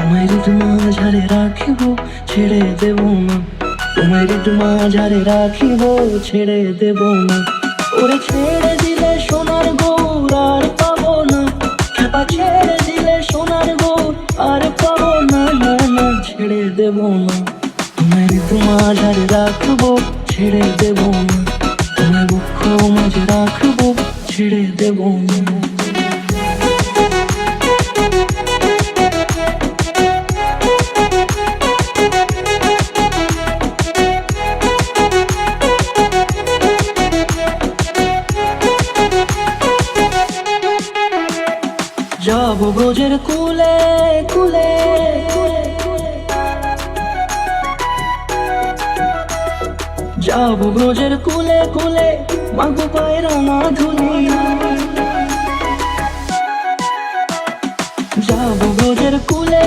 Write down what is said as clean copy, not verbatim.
তোমায় মাঝারে রাখিব, ছেড়ে দেব না। তোমায় মাঝারে রাখিব, ছেড়ে দেব না। ওরে ছেড়ে দিলে সোনার গৌর আর পাবো না, খেপা ছেড়ে দিলে সোনার গৌর আর পাবো না। না না, ছেড়ে দেব না। তোমায় মাঝারে রাখবো, ছেড়ে দেব না। তোমায় বুক মাঝে রাখবো, ছেড়ে দেব না। যাব ব্রজের কুলে কুলে, যাব ব্রজের কুলে কুলে, মাগো পায়ের না ধুলি।